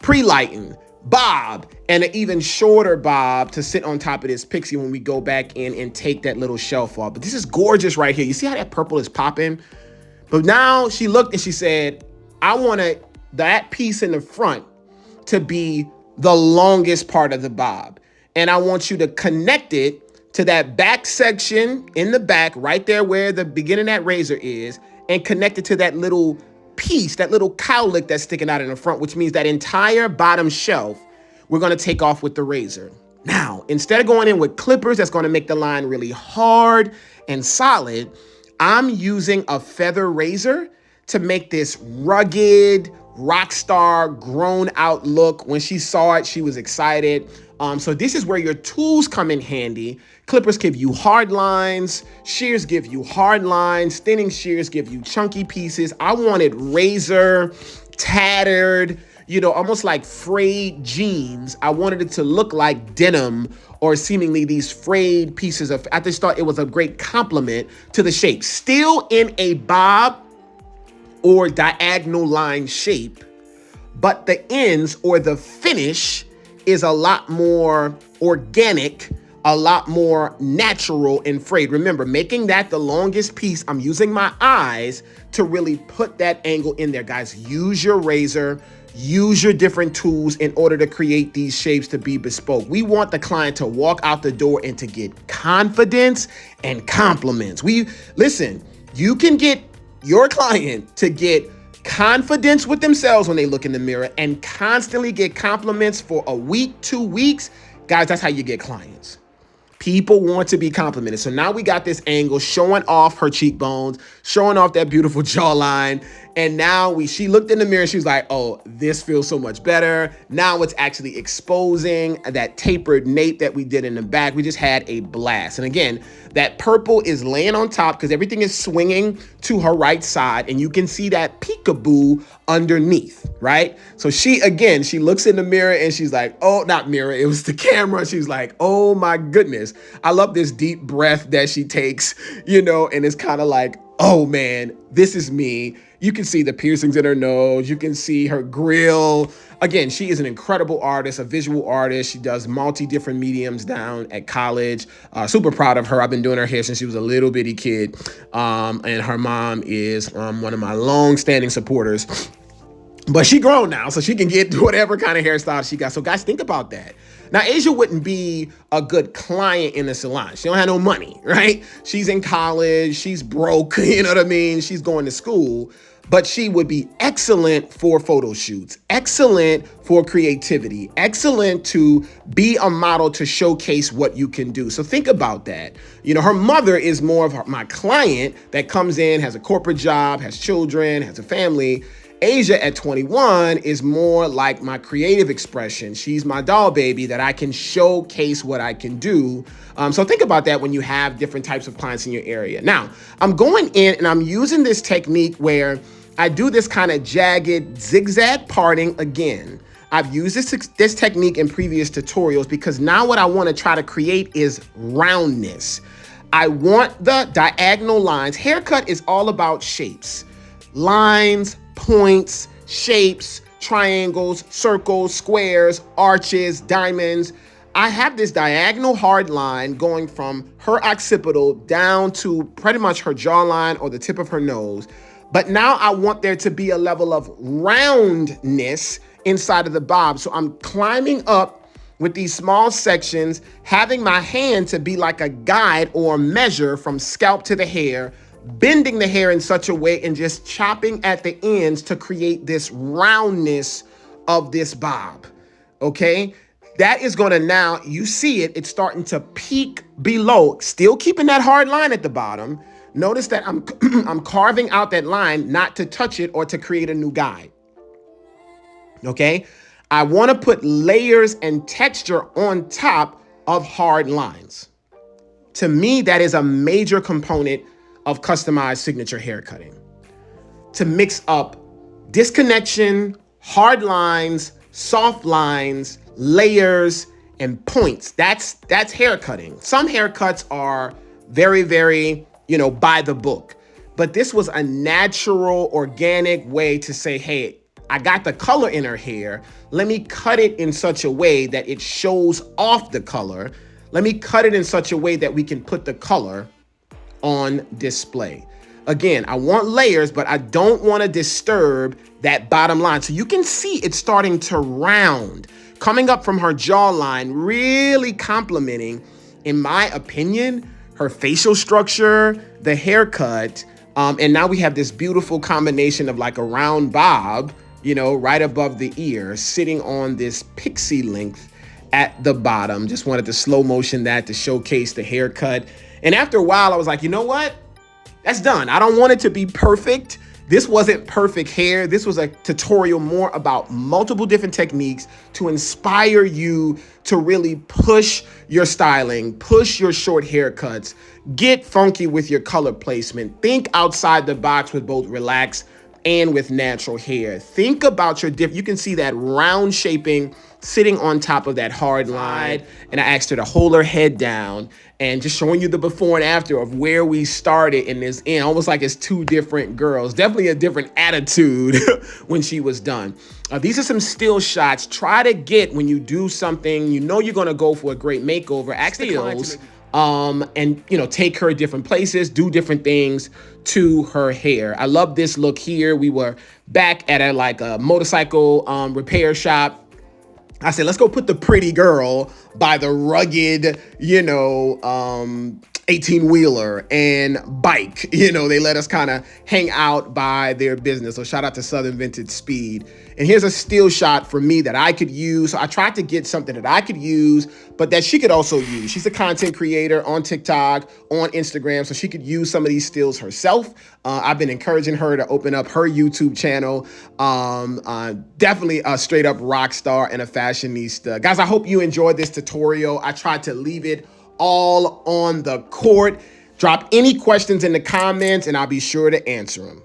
pre-lighten, bob, and an even shorter bob to sit on top of this pixie when we go back in and take that little shelf off. But this is gorgeous right here. You see how that purple is popping? But now she looked and she said, I want that piece in the front to be the longest part of the bob. And I want you to connect it to that back section in the back, right there where the beginning of that razor is, and connect it to that little piece, that little cowlick that's sticking out in the front, which means that entire bottom shelf, we're gonna take off with the razor. Now, instead of going in with clippers, that's gonna make the line really hard and solid, I'm using a feather razor to make this rugged, rock star, grown out look. When she saw it, she was excited. So this is where your tools come in handy. Clippers give you hard lines, shears give you hard lines, thinning shears give you chunky pieces. I wanted razor, tattered, almost like frayed jeans. I wanted it to look like denim or seemingly these frayed pieces of, I just thought it was a great compliment to the shape. Still in a bob or diagonal line shape, but the ends or the finish is a lot more organic, a lot more natural and frayed. Remember, making that the longest piece, I'm using my eyes to really put that angle in there. Guys, use your razor, use your different tools in order to create these shapes to be bespoke. We want the client to walk out the door and to get confidence and compliments. Listen, you can get your client to get confidence with themselves when they look in the mirror and constantly get compliments for a week, 2 weeks. Guys, that's how you get clients. People want to be complimented. So now we got this angle showing off her cheekbones, showing off that beautiful jawline. And now she looked in the mirror and she was like, oh, this feels so much better. Now it's actually exposing that tapered nape that we did in the back. We just had a blast. And again, that purple is laying on top because everything is swinging to her right side. And you can see that peekaboo underneath, right? So she looks in the mirror and she's like, oh, not mirror, it was the camera. She's like, oh my goodness. I love this deep breath that she takes, and it's kind of like, oh man, this is me. You can see the piercings in her nose. You can see her grill. Again, she is an incredible artist, a visual artist. She does different mediums down at college. Super proud of her. I've been doing her hair since she was a little bitty kid. And her mom is one of my long-standing supporters. But she grown now, so she can get whatever kind of hairstyle she got. So guys, think about that. Now, Asia wouldn't be a good client in the salon. She don't have no money, right? She's in college, she's broke, you know what I mean? She's going to school, but she would be excellent for photo shoots, excellent for creativity, excellent to be a model to showcase what you can do. So think about that. Her mother is more of my client that comes in, has a corporate job, has children, has a family. Asia at 21 is more like my creative expression. She's my doll baby that I can showcase what I can do. So think about that when you have different types of clients in your area. Now, I'm going in and I'm using this technique where I do this kind of jagged zigzag parting again. I've used this technique in previous tutorials because now what I want to try to create is roundness. I want the diagonal lines. Haircut is all about shapes, lines, points, shapes, triangles, circles, squares, arches, diamonds. I have this diagonal hard line going from her occipital down to pretty much her jawline or the tip of her nose. But now I want there to be a level of roundness inside of the bob. So I'm climbing up with these small sections, having my hand to be like a guide or a measure from scalp to the hair, bending the hair in such a way and just chopping at the ends to create this roundness of this bob, okay? That is gonna now, you see it's starting to peak below, still keeping that hard line at the bottom. Notice that I'm I'm carving out that line not to touch it or to create a new guide, okay? I wanna put layers and texture on top of hard lines. To me, that is a major component of customized signature haircutting. To mix up disconnection, hard lines, soft lines, layers, and points. That's haircutting. Some haircuts are very, very, by the book. But this was a natural, organic way to say, hey, I got the color in her hair. Let me cut it in such a way that it shows off the color. Let me cut it in such a way that we can put the color on display. Again, I want layers, but I don't want to disturb that bottom line. So you can see it's starting to round, coming up from her jawline, really complementing, in my opinion, her facial structure, the haircut, and now we have this beautiful combination of like a round bob, you know, right above the ear, sitting on this pixie length at the bottom. Just wanted to slow motion that to showcase the haircut. And after a while, I was like, you know what? That's done. I don't want it to be perfect. This wasn't perfect hair. This was a tutorial more about multiple different techniques to inspire you to really push your styling, push your short haircuts, get funky with your color placement, think outside the box with both relaxed and with natural hair. Think about your you can see that round shaping sitting on top of that hard line. And I asked her to hold her head down and just showing you the before and after of where we started in this end, almost like it's two different girls. Definitely a different attitude when she was done. These are some still shots. Try to get, when you do something, you know you're gonna go for a great makeover, ask the client and you know, take her different places, do different things to her hair. I love this look here. We were back at a motorcycle repair shop. I said, let's go put the pretty girl by the rugged, you know, 18-wheeler and bike. You know, they let us kind of hang out by their business. So shout out to Southern Vintage Speed. And here's a still shot for me that I could use. So I tried to get something that I could use, but that she could also use. She's a content creator on TikTok, on Instagram, so she could use some of these stills herself. I've been encouraging her to open up her YouTube channel. Definitely a straight up rock star and a fashionista. Guys, I hope you enjoyed this tutorial. I tried to leave it all on the court. Drop any questions in the comments and I'll be sure to answer them.